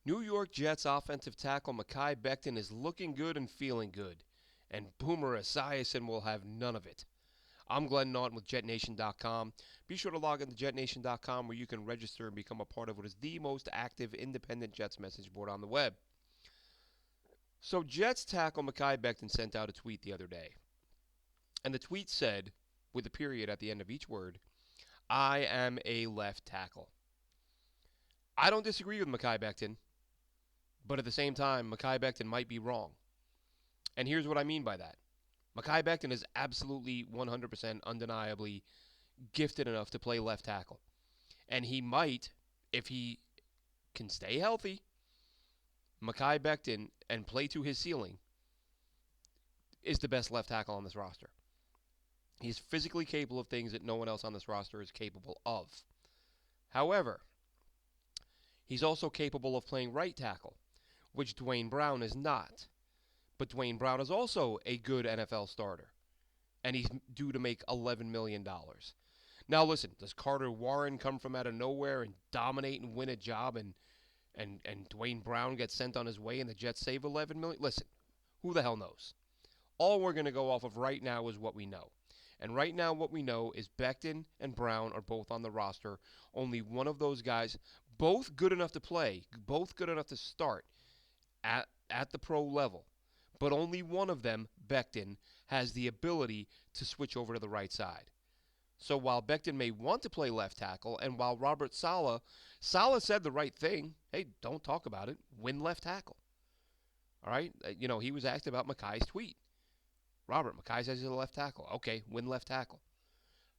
New York Jets offensive tackle Mekhi Becton is looking good and feeling good, and Boomer Esiason will have none of it. I'm Glenn Naughton with JetNation.com. Be sure to log into JetNation.com where you can register and become a part of what is the most active independent Jets message board on the web. So Jets tackle Mekhi Becton sent out a tweet the other day, and the tweet said, with a period at the end of each word, "I am a left tackle." I don't disagree with Mekhi Becton, but at the same time, Mekhi Becton might be wrong. And here's what I mean by that. Mekhi Becton is absolutely 100% undeniably gifted enough to play left tackle. And he might, if he can stay healthy, Mekhi Becton, and play to his ceiling, is the best left tackle on this roster. He's physically capable of things that no one else on this roster is capable of. However, he's also capable of playing right tackle, which Dwayne Brown is not. But Dwayne Brown is also a good NFL starter, and he's due to make $11 million. Now, listen, does Carter Warren come from out of nowhere and dominate and win a job, and Dwayne Brown gets sent on his way and the Jets save $11 million? Listen, who the hell knows? All we're going to go off of right now is what we know. And right now, what we know is Becton and Brown are both on the roster. Only one of those guys, both good enough to play, both good enough to start at the pro level. But only one of them, Becton, has the ability to switch over to the right side. So while Becton may want to play left tackle, and while Robert Saleh said the right thing, hey, don't talk about it, win left tackle. All right? He was asked about Mekhi's tweet. Robert, Mekhi says he's a left tackle. Okay, win left tackle.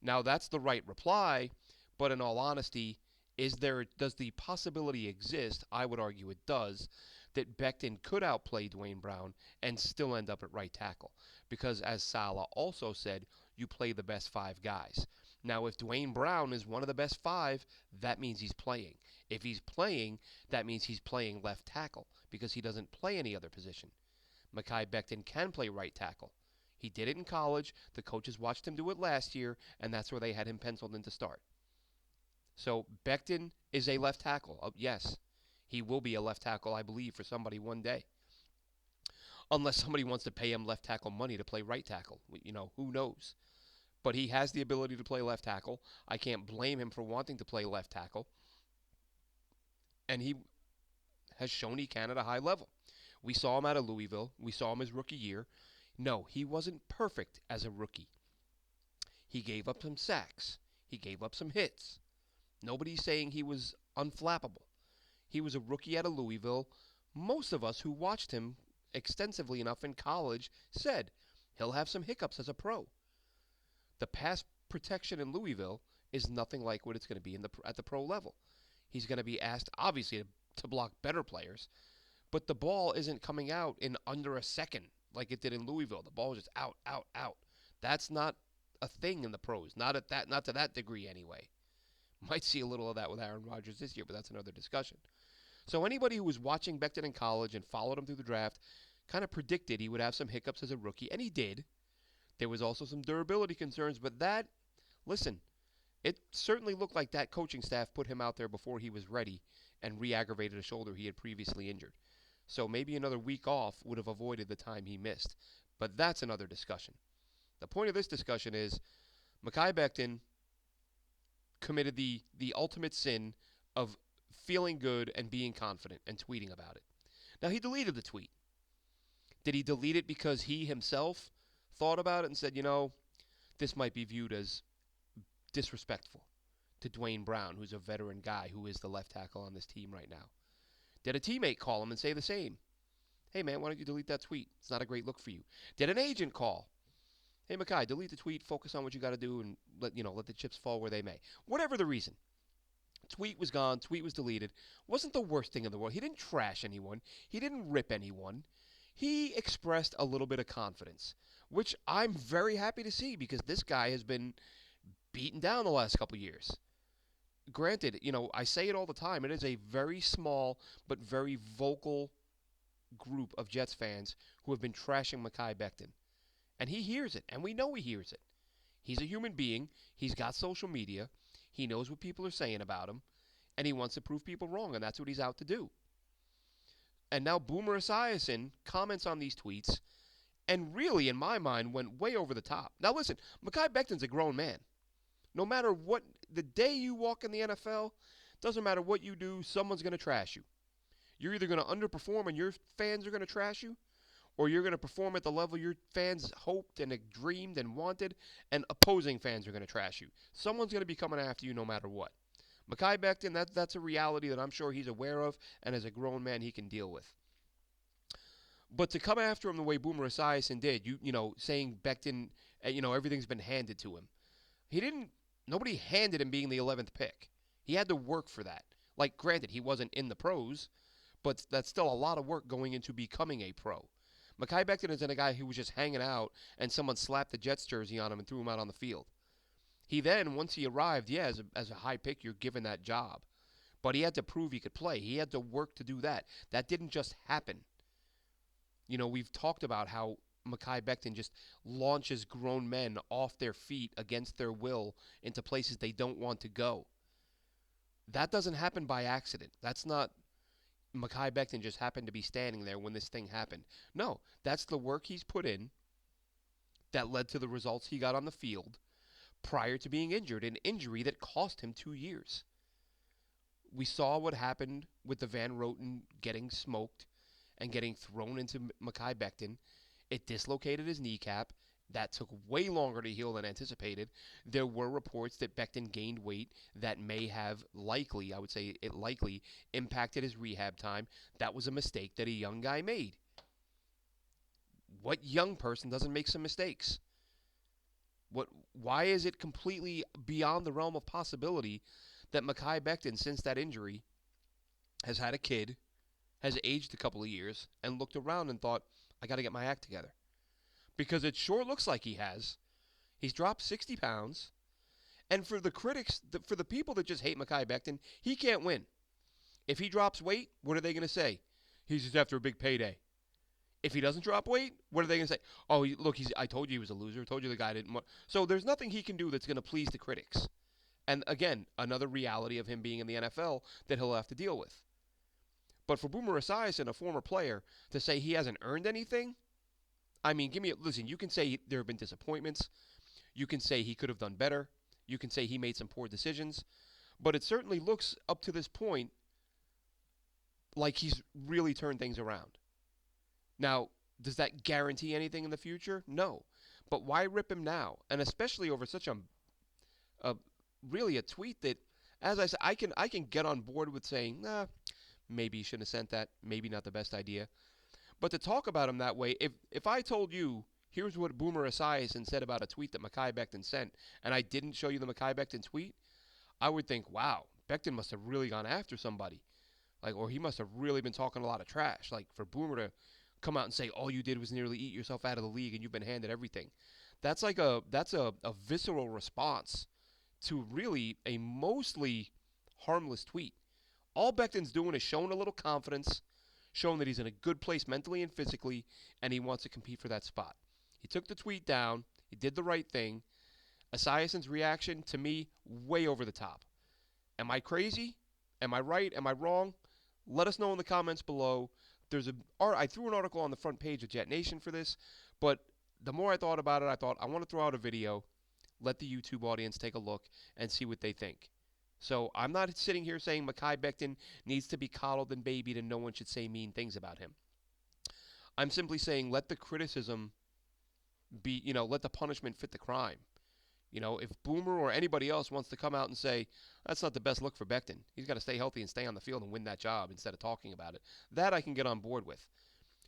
Now that's the right reply, but in all honesty, does the possibility exist? I would argue it does, that Becton could outplay Dwayne Brown and still end up at right tackle. Because as Saleh also said, you play the best five guys. Now, if Dwayne Brown is one of the best five, that means he's playing. If he's playing, that means he's playing left tackle because he doesn't play any other position. Mekhi Becton can play right tackle. He did it in college. The coaches watched him do it last year, and that's where they had him penciled in to start. So Becton is a left tackle. Yes, he will be a left tackle, I believe, for somebody one day. Unless somebody wants to pay him left tackle money to play right tackle. Who knows? But he has the ability to play left tackle. I can't blame him for wanting to play left tackle. And he has shown he can at a high level. We saw him out of Louisville. We saw him his rookie year. No, he wasn't perfect as a rookie. He gave up some sacks. He gave up some hits. Nobody's saying he was unflappable. He was a rookie out of Louisville. Most of us who watched him extensively enough in college said he'll have some hiccups as a pro. The pass protection in Louisville is nothing like what it's going to be at the pro level. He's going to be asked, obviously, to block better players, but the ball isn't coming out in under a second like it did in Louisville. The ball is just out, out, out. That's not a thing in the pros. Not to that degree anyway. Might see a little of that with Aaron Rodgers this year, but that's another discussion. So anybody who was watching Becton in college and followed him through the draft kind of predicted he would have some hiccups as a rookie, and he did. There was also some durability concerns, but listen, it certainly looked like that coaching staff put him out there before he was ready and re-aggravated a shoulder he had previously injured. So maybe another week off would have avoided the time he missed. But that's another discussion. The point of this discussion is Mekhi Becton committed the ultimate sin of feeling good and being confident and tweeting about it. Now, he deleted the tweet. Did he delete it because he himself thought about it and said, this might be viewed as disrespectful to Dwayne Brown, who's a veteran guy who is the left tackle on this team right now? Did a teammate call him and say the same? Hey, man, why don't you delete that tweet? It's not a great look for you. Did an agent call? Hey, Mekhi, delete the tweet, focus on what you got to do, and let the chips fall where they may. Whatever the reason. Tweet was gone, tweet was deleted. Wasn't the worst thing in the world. He didn't trash anyone. He didn't rip anyone. He expressed a little bit of confidence, which I'm very happy to see because this guy has been beaten down the last couple years. Granted, I say it all the time. It is a very small but very vocal group of Jets fans who have been trashing Mekhi Becton. And he hears it, and we know he hears it. He's a human being. He's got social media. He knows what people are saying about him, and he wants to prove people wrong, and that's what he's out to do. And now Boomer Esiason comments on these tweets and really, in my mind, went way over the top. Now listen, Mekhi Becton's a grown man. No matter what, the day you walk in the NFL, doesn't matter what you do, someone's going to trash you. You're either going to underperform and your fans are going to trash you, or you're going to perform at the level your fans hoped and dreamed and wanted, and opposing fans are going to trash you. Someone's going to be coming after you no matter what. Mekhi Becton, that's a reality that I'm sure he's aware of, and as a grown man, he can deal with. But to come after him the way Boomer Esiason did, saying Becton, everything's been handed to him. He didn't. Nobody handed him being the 11th pick. He had to work for that. Like, granted, he wasn't in the pros, but that's still a lot of work going into becoming a pro. Mekhi Becton isn't a guy who was just hanging out and someone slapped the Jets jersey on him and threw him out on the field. He then, once he arrived, as a high pick, you're given that job. But he had to prove he could play. He had to work to do that. That didn't just happen. We've talked about how Mekhi Becton just launches grown men off their feet against their will into places they don't want to go. That doesn't happen by accident. That's not Mekhi Becton just happened to be standing there when this thing happened. No, that's the work he's put in that led to the results he got on the field prior to being injured, an injury that cost him 2 years. We saw what happened with the Van Roten getting smoked and getting thrown into Mekhi Becton. It dislocated his kneecap. That took way longer to heal than anticipated. There were reports that Becton gained weight that may have likely, I would say it likely, impacted his rehab time. That was a mistake that a young guy made. What young person doesn't make some mistakes? Why is it completely beyond the realm of possibility that Mekhi Becton, since that injury, has had a kid, has aged a couple of years, and looked around and thought, I got to get my act together? Because it sure looks like he has. He's dropped 60 pounds. And for the critics, for the people that just hate Mekhi Becton, he can't win. If he drops weight, what are they going to say? He's just after a big payday. If he doesn't drop weight, what are they going to say? Oh, look, I told you he was a loser. I told you the guy didn't want. So there's nothing he can do that's going to please the critics. And again, another reality of him being in the NFL that he'll have to deal with. But for Boomer Esiason, a former player, to say he hasn't earned anything, I mean, listen, you can say there have been disappointments. You can say he could have done better. You can say he made some poor decisions. But it certainly looks up to this point like he's really turned things around. Now, does that guarantee anything in the future? No. But why rip him now? And especially over such really a tweet that, as I said, I can get on board with saying, nah, maybe you shouldn't have sent that. Maybe not the best idea. But to talk about him that way, if I told you, here's what Boomer Esiason said about a tweet that Mekhi Becton sent, and I didn't show you the Mekhi Becton tweet, I would think, wow, Becton must have really gone after somebody. Or he must have really been talking a lot of trash. For Boomer to come out and say, all you did was nearly eat yourself out of the league and you've been handed everything. That's a visceral response to really a mostly harmless tweet. All Becton's doing is showing a little confidence, showing that he's in a good place mentally and physically, and he wants to compete for that spot. He took the tweet down. He did the right thing. Esiason's reaction, to me, way over the top. Am I crazy? Am I right? Am I wrong? Let us know in the comments below. I threw an article on the front page of Jet Nation for this, but the more I thought about it, I thought I want to throw out a video, let the YouTube audience take a look, and see what they think. So I'm not sitting here saying Mekhi Becton needs to be coddled and babied and no one should say mean things about him. I'm simply saying let the criticism be, let the punishment fit the crime. If Boomer or anybody else wants to come out and say, that's not the best look for Becton, he's got to stay healthy and stay on the field and win that job instead of talking about it, that I can get on board with.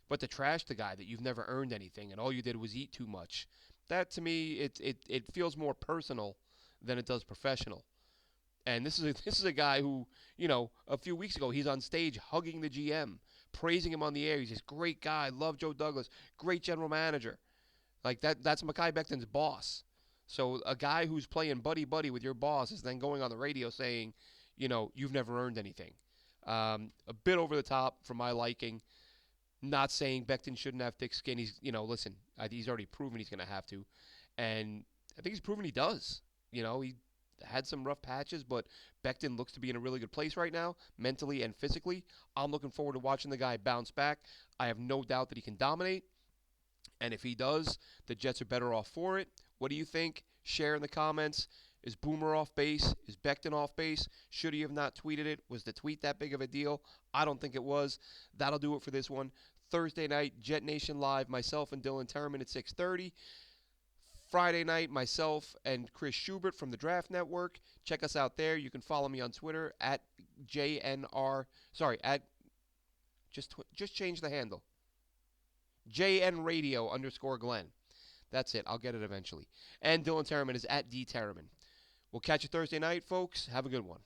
But to trash the guy that you've never earned anything and all you did was eat too much, that to me, it feels more personal than it does professional. And this is a guy who, a few weeks ago, he's on stage hugging the GM, praising him on the air. He's this great guy, love Joe Douglas, great general manager. That's Mekhi Becton's boss. So a guy who's playing buddy-buddy with your boss is then going on the radio saying, you've never earned anything. A bit over the top for my liking. Not saying Becton shouldn't have thick skin. He's, he's already proven he's going to have to. And I think he's proven he does. had some rough patches, but Becton looks to be in a really good place right now, mentally and physically. I'm looking forward to watching the guy bounce back. I have no doubt that he can dominate. And if he does, the Jets are better off for it. What do you think? Share in the comments. Is Boomer off base? Is Becton off base? Should he have not tweeted it? Was the tweet that big of a deal? I don't think it was. That'll do it for this one. Thursday night, Jet Nation Live, myself and Dylan Terman at 6:30. Friday night, myself and Chris Schubert from the Draft Network. Check us out there. You can follow me on Twitter at JNR. Sorry, at just change the handle. JN Radio _Glenn. That's it. I'll get it eventually. And Dylan Terman is at D Terman. We'll catch you Thursday night, folks. Have a good one.